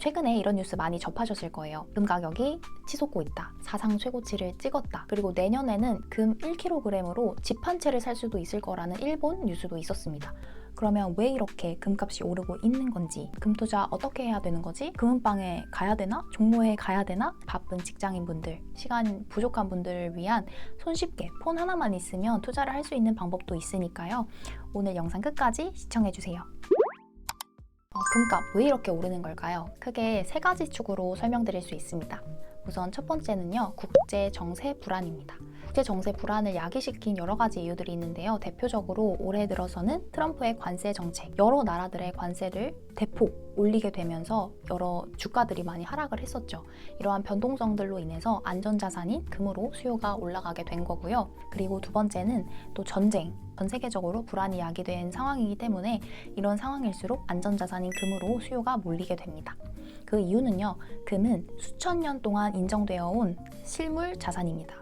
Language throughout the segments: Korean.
최근에 이런 뉴스 많이 접하셨을 거예요. 금 가격이 치솟고 있다. 사상 최고치를 찍었다. 그리고 내년에는 금 1kg으로 집 한 채를 살 수도 있을 거라는 일본 뉴스도 있었습니다. 그러면 왜 이렇게 금값이 오르고 있는 건지, 금투자 어떻게 해야 되는 거지? 금은방에 가야 되나? 종로에 가야 되나? 바쁜 직장인분들, 시간 부족한 분들을 위한 손쉽게 폰 하나만 있으면 투자를 할 수 있는 방법도 있으니까요. 오늘 영상 끝까지 시청해주세요. 금값 왜 이렇게 오르는 걸까요? 크게 세 가지 축으로 설명드릴 수 있습니다. 우선 첫 번째는요, 국제 정세 불안입니다. 국제 정세 불안을 야기시킨 여러 가지 이유들이 있는데요. 대표적으로 올해 들어서는 트럼프의 관세 정책, 여러 나라들의 관세를 대폭 올리게 되면서 여러 주가들이 많이 하락을 했었죠. 이러한 변동성들로 인해서 안전자산인 금으로 수요가 올라가게 된 거고요. 그리고 두 번째는 또 전쟁, 전 세계적으로 불안이 야기된 상황이기 때문에 이런 상황일수록 안전자산인 금으로 수요가 몰리게 됩니다. 그 이유는요, 금은 수천 년 동안 인정되어 온 실물 자산입니다.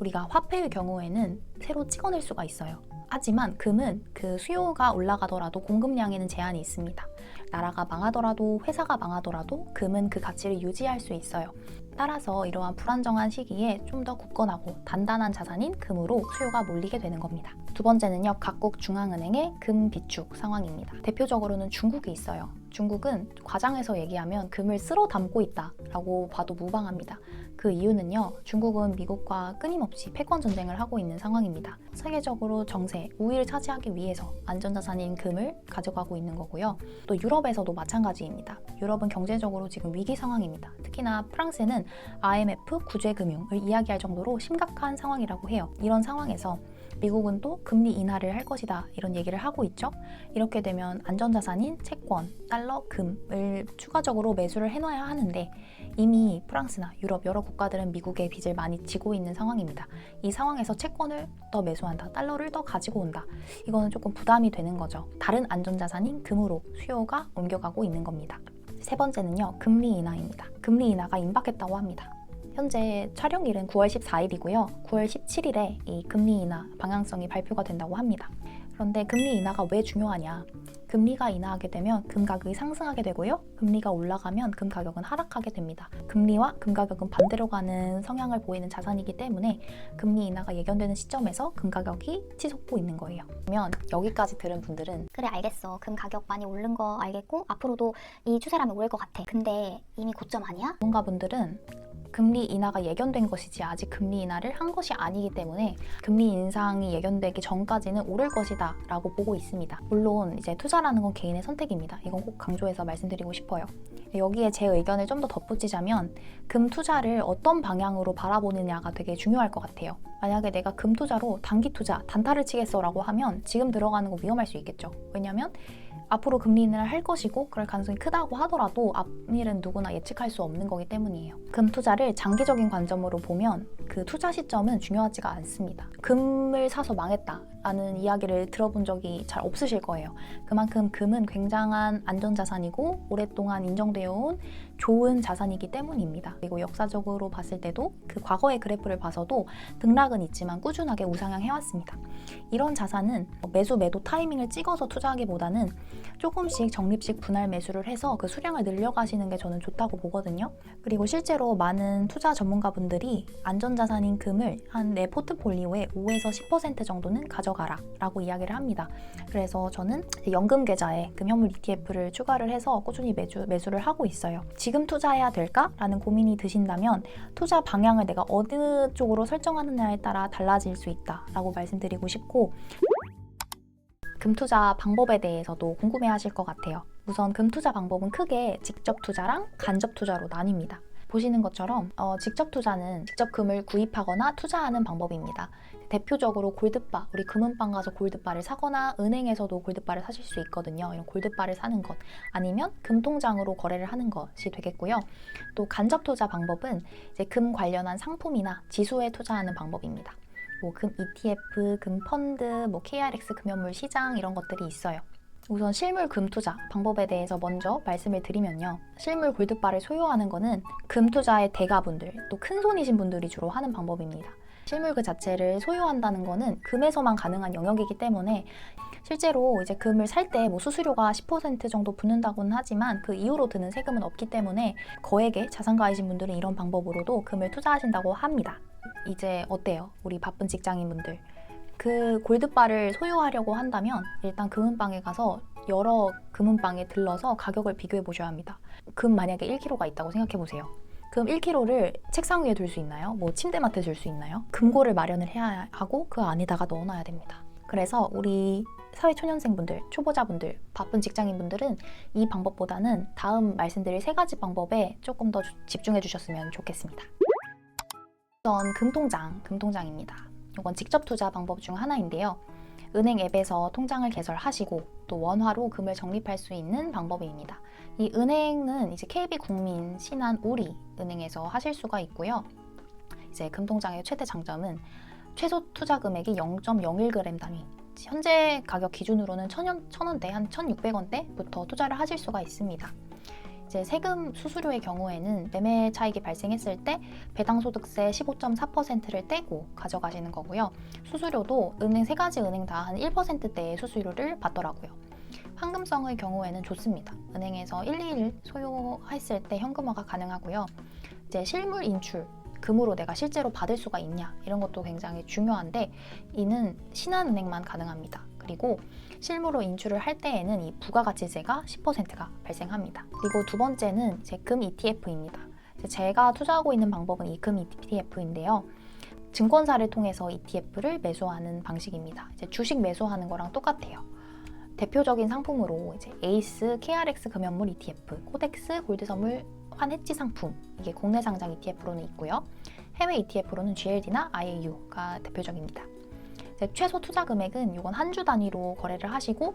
우리가 화폐의 경우에는 새로 찍어낼 수가 있어요. 하지만 금은 그 수요가 올라가더라도 공급량에는 제한이 있습니다. 나라가 망하더라도 회사가 망하더라도 금은 그 가치를 유지할 수 있어요. 따라서 이러한 불안정한 시기에 좀 더 굳건하고 단단한 자산인 금으로 수요가 몰리게 되는 겁니다. 두 번째는요, 각국 중앙은행의 금 비축 상황입니다. 대표적으로는 중국이 있어요. 중국은 과장해서 얘기하면 금을 쓸어 담고 있다라고 봐도 무방합니다. 그 이유는요, 중국은 미국과 끊임없이 패권 전쟁을 하고 있는 상황입니다. 세계적으로 정세, 우위를 차지하기 위해서 안전자산인 금을 가져가고 있는 거고요. 또 유럽에서도 마찬가지입니다. 유럽은 경제적으로 지금 위기 상황입니다. 특히나 프랑스는 IMF 구제금융을 이야기할 정도로 심각한 상황이라고 해요. 이런 상황에서 미국은 또 금리 인하를 할 것이다, 이런 얘기를 하고 있죠. 이렇게 되면 안전자산인 채권, 달러, 금을 추가적으로 매수를 해놔야 하는데 이미 프랑스나 유럽 여러 국가들은 미국의 빚을 많이 지고 있는 상황입니다. 이 상황에서 채권을 더 매수한다, 달러를 더 가지고 온다, 이거는 조금 부담이 되는 거죠. 다른 안전자산인 금으로 수요가 옮겨가고 있는 겁니다. 세 번째는요, 금리 인하입니다. 금리 인하가 임박했다고 합니다. 현재 촬영일은 9월 14일이고요. 9월 17일에 이 금리 인하 방향성이 발표가 된다고 합니다. 그런데 금리 인하가 왜 중요하냐? 금리가 인하하게 되면 금 가격이 상승하게 되고요. 금리가 올라가면 금 가격은 하락하게 됩니다. 금리와 금 가격은 반대로 가는 성향을 보이는 자산이기 때문에 금리 인하가 예견되는 시점에서 금 가격이 치솟고 있는 거예요. 그러면 여기까지 들은 분들은 그래 알겠어. 금 가격 많이 오른 거 알겠고 앞으로도 이 추세라면 오를 것 같아. 근데 이미 고점 아니야? 전문가 분들은 금리 인하가 예견된 것이지 아직 금리 인하를 한 것이 아니기 때문에 금리 인상이 예견되기 전까지는 오를 것이다 라고 보고 있습니다. 물론 이제 투자라는 건 개인의 선택입니다. 이건 꼭 강조해서 말씀드리고 싶어요. 여기에 제 의견을 좀 더 덧붙이자면 금 투자를 어떤 방향으로 바라보느냐가 되게 중요할 것 같아요. 만약에 내가 금 투자로 단기 투자, 단타를 치겠어 라고 하면 지금 들어가는 거 위험할 수 있겠죠. 왜냐면 앞으로 금리 인하를 할 것이고 그럴 가능성이 크다고 하더라도 앞일은 누구나 예측할 수 없는 거기 때문이에요. 금 투자를 장기적인 관점으로 보면 그 투자 시점은 중요하지가 않습니다. 금을 사서 망했다라는 이야기를 들어본 적이 잘 없으실 거예요. 그만큼 금은 굉장한 안전자산이고 오랫동안 인정되어 온 좋은 자산이기 때문입니다. 그리고 역사적으로 봤을 때도 그 과거의 그래프를 봐서도 등락은 있지만 꾸준하게 우상향 해왔습니다. 이런 자산은 매수 매도 타이밍을 찍어서 투자하기보다는 조금씩 적립식 분할 매수를 해서 그 수량을 늘려가시는 게 저는 좋다고 보거든요. 그리고 실제로 많은 투자 전문가분들이 안전자산인 금을 한 내 포트폴리오의 5에서 10% 정도는 가져가라 라고 이야기를 합니다. 그래서 저는 연금 계좌에 금현물 ETF를 추가를 해서 꾸준히 매수를 하고 있어요. 지금 투자해야 될까? 라는 고민이 드신다면 투자 방향을 내가 어느 쪽으로 설정하느냐에 따라 달라질 수 있다 라고 말씀드리고 싶고, 금투자 방법에 대해서도 궁금해하실 것 같아요. 우선 금투자 방법은 크게 직접 투자랑 간접 투자로 나뉩니다. 보시는 것처럼 직접 투자는 직접 금을 구입하거나 투자하는 방법입니다. 대표적으로 골드바, 우리 금은방 가서 골드바를 사거나 은행에서도 골드바를 사실 수 있거든요. 이런 골드바를 사는 것, 아니면 금통장으로 거래를 하는 것이 되겠고요. 또 간접 투자 방법은 이제 금 관련한 상품이나 지수에 투자하는 방법입니다. 금 ETF, 금 펀드, KRX 금연물 시장 이런 것들이 있어요. 우선 실물 금 투자 방법에 대해서 먼저 말씀을 드리면요. 실물 골드바를 소유하는 거는 금 투자의 대가분들, 또 큰손이신 분들이 주로 하는 방법입니다. 실물 그 자체를 소유한다는 거는 금에서만 가능한 영역이기 때문에 실제로 이제 금을 살 때 뭐 수수료가 10% 정도 붙는다고는 하지만 그 이후로 드는 세금은 없기 때문에 거액의 자산가이신 분들은 이런 방법으로도 금을 투자하신다고 합니다. 이제 어때요? 우리 바쁜 직장인분들. 그 골드바를 소유하려고 한다면 일단 금은방에 가서 여러 금은방에 들러서 가격을 비교해 보셔야 합니다. 금 만약에 1kg가 있다고 생각해 보세요. 금 1kg를 책상 위에 둘 수 있나요? 뭐 침대맡에 둘 수 있나요? 금고를 마련을 해야 하고 그 안에다가 넣어놔야 됩니다. 그래서 우리 사회초년생분들, 초보자분들, 바쁜 직장인분들은 이 방법보다는 다음 말씀드릴 3가지 방법에 조금 더 집중해 주셨으면 좋겠습니다. 우선 금통장입니다. 이건 직접 투자 방법 중 하나인데요. 은행 앱에서 통장을 개설하시고 또 원화로 금을 적립할 수 있는 방법입니다. 이 은행은 이제 KB국민, 신한, 우리은행에서 하실 수가 있고요. 이제 금통장의 최대 장점은 최소 투자 금액이 0.01g 단위. 현재 가격 기준으로는 1,000원대, 한 1,600원대부터 투자를 하실 수가 있습니다. 이제 세금 수수료의 경우에는 매매 차익이 발생했을 때 배당소득세 15.4%를 떼고 가져가시는 거고요. 수수료도 은행 3가지 은행 다 한 1%대의 수수료를 받더라고요. 황금성의 경우에는 좋습니다. 은행에서 121 소요했을 때 현금화가 가능하고요. 이제 실물 인출, 금으로 내가 실제로 받을 수가 있냐 이런 것도 굉장히 중요한데 이는 신한은행만 가능합니다. 그리고 실무로 인출을 할 때에는 이 부가가치세가 10%가 발생합니다. 그리고 두 번째는 이제 금 ETF입니다. 제가 투자하고 있는 방법은 이 금 ETF인데요. 증권사를 통해서 ETF를 매수하는 방식입니다. 이제 주식 매수하는 거랑 똑같아요. 대표적인 상품으로 이제 에이스, KRX 금연물 ETF, 코덱스 골드선물 환해지 상품, 이게 국내 상장 ETF로는 있고요. 해외 ETF로는 GLD나 IAU가 대표적입니다. 최소 투자 금액은 이건 한 주 단위로 거래를 하시고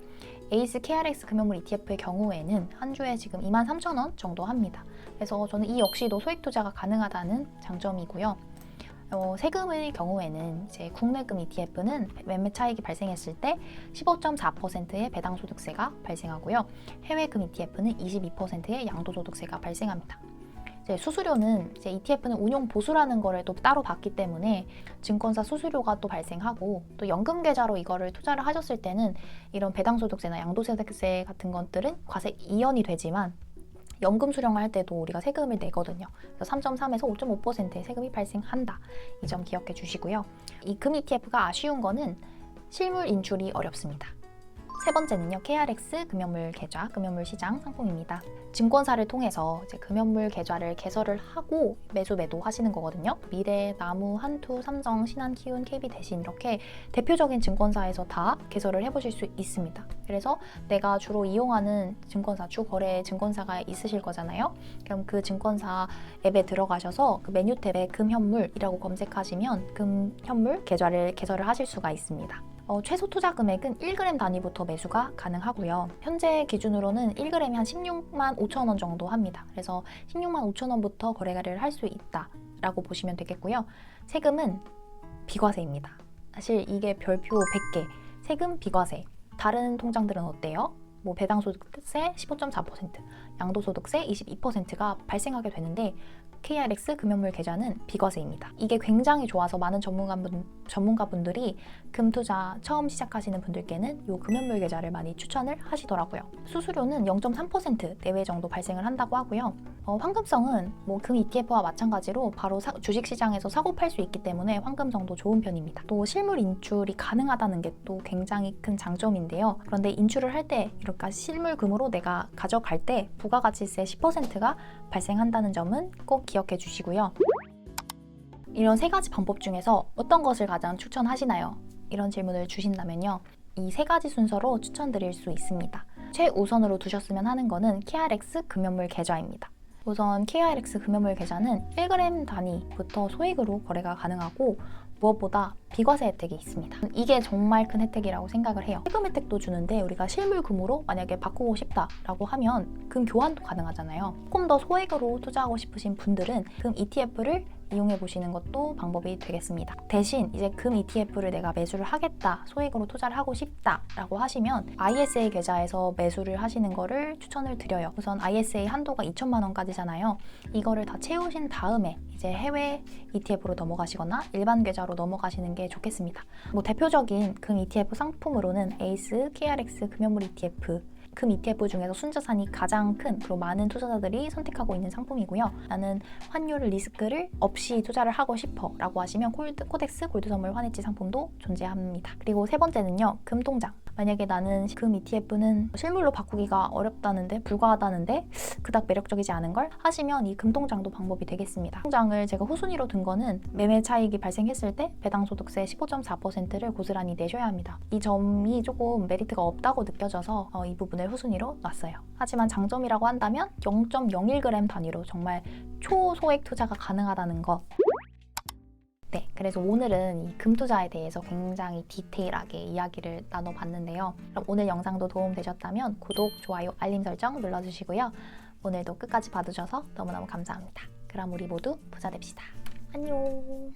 에이스 KRX 금연물 ETF의 경우에는 한 주에 지금 23,000원 정도 합니다. 그래서 저는 이 역시도 소액 투자가 가능하다는 장점이고요. 세금의 경우에는 이제 국내금 ETF는 매매 차익이 발생했을 때 15.4%의 배당소득세가 발생하고요. 해외금 ETF는 22%의 양도소득세가 발생합니다. 이제 수수료는 이제 ETF는 운용 보수라는 거를 또 따로 받기 때문에 증권사 수수료가 또 발생하고 또 연금 계좌로 이거를 투자를 하셨을 때는 이런 배당소득세나 양도소득세 같은 것들은 과세 이연이 되지만 연금 수령을 할 때도 우리가 세금을 내거든요. 그래서 3.3에서 5.5%의 세금이 발생한다. 이 점 기억해 주시고요. 이 금 ETF가 아쉬운 거는 실물 인출이 어렵습니다. 세 번째는요, KRX 금연물 계좌, 금연물 시장 상품입니다. 증권사를 통해서 이제 금연물 계좌를 개설을 하고 매도 하시는 거거든요. 미래, 나무, 한투, 삼성, 신한, 키운, KB 대신 이렇게 대표적인 증권사에서 다 개설을 해보실 수 있습니다. 그래서 내가 주로 이용하는 증권사, 주거래 증권사가 있으실 거잖아요. 그럼 그 증권사 앱에 들어가셔서 그 메뉴 탭에 금현물이라고 검색하시면 금현물 계좌를 개설을 하실 수가 있습니다. 최소 투자 금액은 1g 단위부터 매수가 가능하고요. 현재 기준으로는 1g이 한 16만 5천 원 정도 합니다. 그래서 16만 5천 원부터 거래를 할 수 있다라고 보시면 되겠고요. 세금은 비과세입니다. 사실 이게 별표 100개, 세금 비과세. 다른 통장들은 어때요? 뭐 배당소득세 15.4%, 양도소득세 22%가 발생하게 되는데 KRX 금연물 계좌는 비과세입니다. 이게 굉장히 좋아서 많은 전문가분들이 금투자 처음 시작하시는 분들께는 이 금연물 계좌를 많이 추천을 하시더라고요. 수수료는 0.3% 내외 정도 발생을 한다고 하고요. 황금성은 뭐 금 ETF와 마찬가지로 바로 주식시장에서 사고 팔 수 있기 때문에 황금성도 좋은 편입니다. 또 실물 인출이 가능하다는 게 또 굉장히 큰 장점인데요. 그런데 인출을 할 때 이렇게 실물 금으로 내가 가져갈 때 부가가치세 10%가 발생한다는 점은 꼭 기억해 주시고요. 이런 3가지 방법 중에서 어떤 것을 가장 추천하시나요? 이런 질문을 주신다면요. 이 3가지 순서로 추천드릴 수 있습니다. 최우선으로 두셨으면 하는 거는 KRX 금연물 계좌입니다. 우선 KRX 금연물 계좌는 1g 단위부터 소액으로 거래가 가능하고 무엇보다 비과세 혜택이 있습니다. 이게 정말 큰 혜택이라고 생각을 해요. 세금 혜택도 주는데 우리가 실물 금으로 만약에 바꾸고 싶다라고 하면 금 교환도 가능하잖아요. 조금 더 소액으로 투자하고 싶으신 분들은 금 ETF를 이용해 보시는 것도 방법이 되겠습니다. 대신 이제 금 ETF를 내가 매수를 하겠다, 소액으로 투자를 하고 싶다라고 하시면 ISA 계좌에서 매수를 하시는 거를 추천을 드려요. 우선 ISA 한도가 2천만 원까지잖아요. 이거를 다 채우신 다음에 이제 해외 ETF로 넘어가시거나 일반 계좌로 넘어가시는 게 좋겠습니다. 뭐 대표적인 금 ETF 상품으로는 에이스, KRX 금연물 ETF, 금 ETF 중에서 순자산이 가장 큰 그리고 많은 투자자들이 선택하고 있는 상품이고요. 나는 환율 리스크를 없이 투자를 하고 싶어 라고 하시면 코덱스 골드 선물 환해지 상품도 존재합니다. 그리고 세 번째는요, 금통장. 만약에 나는 금 ETF는 실물로 바꾸기가 어렵다는데, 불가하다는데 그닥 매력적이지 않은 걸 하시면 이 금통장도 방법이 되겠습니다. 통장을 제가 후순위로 둔 거는 매매 차익이 발생했을 때 배당 소득세 15.4%를 고스란히 내셔야 합니다. 이 점이 조금 메리트가 없다고 느껴져서 이 부분을 후순위로 놨어요. 하지만 장점이라고 한다면 0.01g 단위로 정말 초소액 투자가 가능하다는 것. 네, 그래서 오늘은 이 금투자에 대해서 굉장히 디테일하게 이야기를 나눠봤는데요. 그럼 오늘 영상도 도움되셨다면 구독, 좋아요, 알림 설정 눌러주시고요. 오늘도 끝까지 봐주셔서 너무너무 감사합니다. 그럼 우리 모두 부자 됩시다. 안녕.